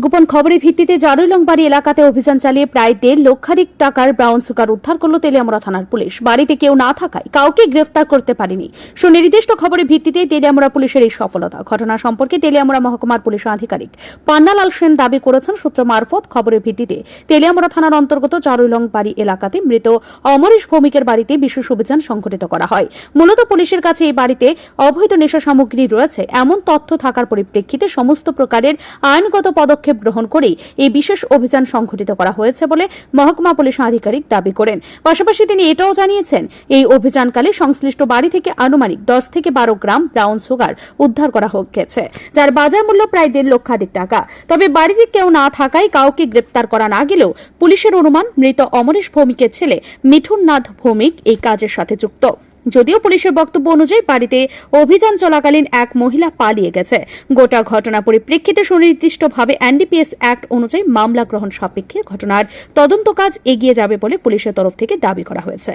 গোপন খবরের ভিত্তিতে জারুলংবাড়ি এলাকাতে অভিযান চালিয়ে প্রায় 1.5 লক্ষাধিক টাকার ব্রাউন সুগার উদ্ধার করল তেলিয়ামুড়া থানার পুলিশ। বাড়িতে কেউ না থাকায় কাউকে গ্রেফতার করতে পারেনি। সুনির্দিষ্ট খবরের ভিত্তিতে তেলিয়ামুড়া পুলিশের এই সফলতা। ঘটনা সম্পর্কে তেলিয়ামুড়া মহকুমার পুলিশ আধিকারিক পান্নালাল সেন দাবি করেছেন, সূত্র মারফত খবরের ভিত্তিতে তেলিয়ামুড়া থানার অন্তর্গত জারুলংবাড়ি এলাকাতে মৃত অমরেশ ভৌমিকের বাড়িতে বিশেষ অভিযান সংঘটিত করা হয়। মূলত পুলিশের কাছে এই বাড়িতে অবৈধ নেশা সামগ্রী রয়েছে এমন তথ্য থাকার পরিপ্রেক্ষিতে সমস্ত প্রকারের আইনগত পদক্ষেপ গ্রহণ করে এই বিশেষ অভিযান সংঘটিত করা হয়েছে বলে মহকুমা পুলিশ আধিকারিক দাবি করেন। পাশাপাশি তিনি এটাও জানিয়েছেন, এই অভিযানকালে সংশ্লিষ্ট বাড়ি থেকে আনুমানিক 10 থেকে 12 গ্রাম ব্রাউন সুগার উদ্ধার করা হয়েছে, যার বাজার মূল্য প্রায় 1.5 লক্ষাধিক টাকা। তবে বাড়িতে কেউ না থাকায় কাউকে গ্রেপ্তার করা না গেলেও পুলিশের অনুমান মৃত অমরেশ ভৌমিকের ছেলে মিঠুন নাথ ভৌমিক এই কাজের সাথে যুক্ত। যদিও পুলিশের বক্তব্য অনুযায়ী বাড়িতে অভিযান চলাকালীন এক মহিলা পালিয়ে গেছে। গোটা ঘটনা পরিপ্রেক্ষিতে সুনির্দিষ্টভাবে এনডিপিএস অ্যাক্ট অনুযায়ী মামলা গ্রহণ সাপেক্ষে ঘটনার তদন্ত কাজ এগিয়ে যাবে বলে পুলিশের তরফ থেকে দাবি করা হয়েছে।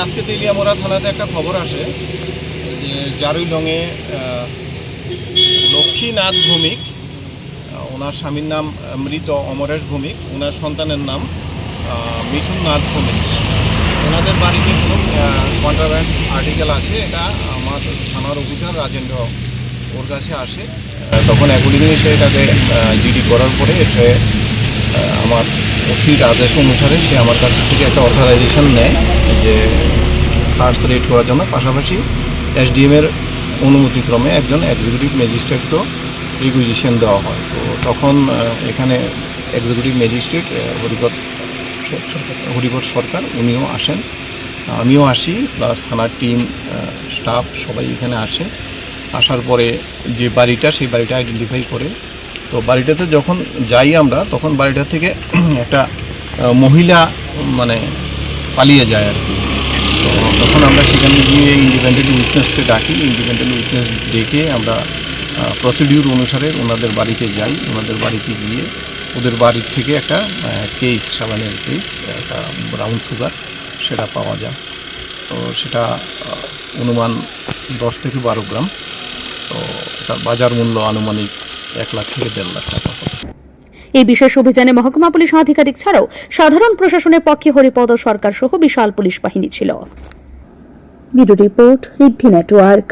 আজকে তেলিয়ামুড়া থানাতে একটা খবর আসে যে জারুলংয়ে লক্ষ্মীনাথ ভৌমিক, ওনার স্বামীর নাম মৃত অমরেশ ভৌমিক, ওনার সন্তানের নাম মিঠুন নাথ ভৌমিক। ওনাদের বাড়িতে কোনো কন্ট্রাব্যান্ড আর্টিকেল আছে, এটা আমার থানার অফিসার রাজেন্দ্র ওর কাছে আসে। তখন অ্যাকর্ডিংলি সে এটাকে জিডি করার পরে এটা আমার ওসির আদেশ অনুসারে সে আমার কাছ থেকে একটা অথরাইজেশন নেয় যে সার্চ রেড করার জন্য। পাশাপাশি এসডিএমের অনুমতিক্রমে একজন এক্সিকিউটিভ ম্যাজিস্ট্রেটকেও রিকুইজিশন দেওয়া হয়। তো তখন এখানে এক্সিকিউটিভ ম্যাজিস্ট্রেট হরিপদ সরকার উনিও আসেন, আমিও আসি, প্লাস থানার টিম স্টাফ সবাই এখানে আসে। আসার পরে যে বাড়িটা, সেই বাড়িটা আইডেন্টিফাই করে। তো বাড়িটাতে যখন যাই আমরা, তখন বাড়িটা থেকে একটা মহিলা পালিয়ে যায় আর কি। তো তখন আমরা সেখানে গিয়ে ইন্ডিপেন্ডেন্ট উইটনেসকে ডাকি। ইন্ডিপেন্ডেন্ট উইটনেস ডেকে আমরা প্রসিডিউর অনুসারে ওনাদের বাড়িতে যাই। ওনাদের বাড়িতে গিয়ে ওদের বাড়ির থেকে একটা কেস, সাবানের কেস, একটা ব্রাউন সুগার সেটা পাওয়া যায়। তো সেটা অনুমান 10 থেকে 12 গ্রাম। তো এটার বাজার মূল্য আনুমানিক 1 লাখ থেকে 1.5 লাখ টাকা। এই বিশেষ অভিযানে মহকুমা পুলিশ আধিকারিক ছাড়াও সাধারণ প্রশাসনের পক্ষে হরিপদ সরকার সহ বিশাল পুলিশ বাহিনী ছিল। ব্যুরো রিপোর্ট, ঋদ্ধি নেটওয়ার্ক।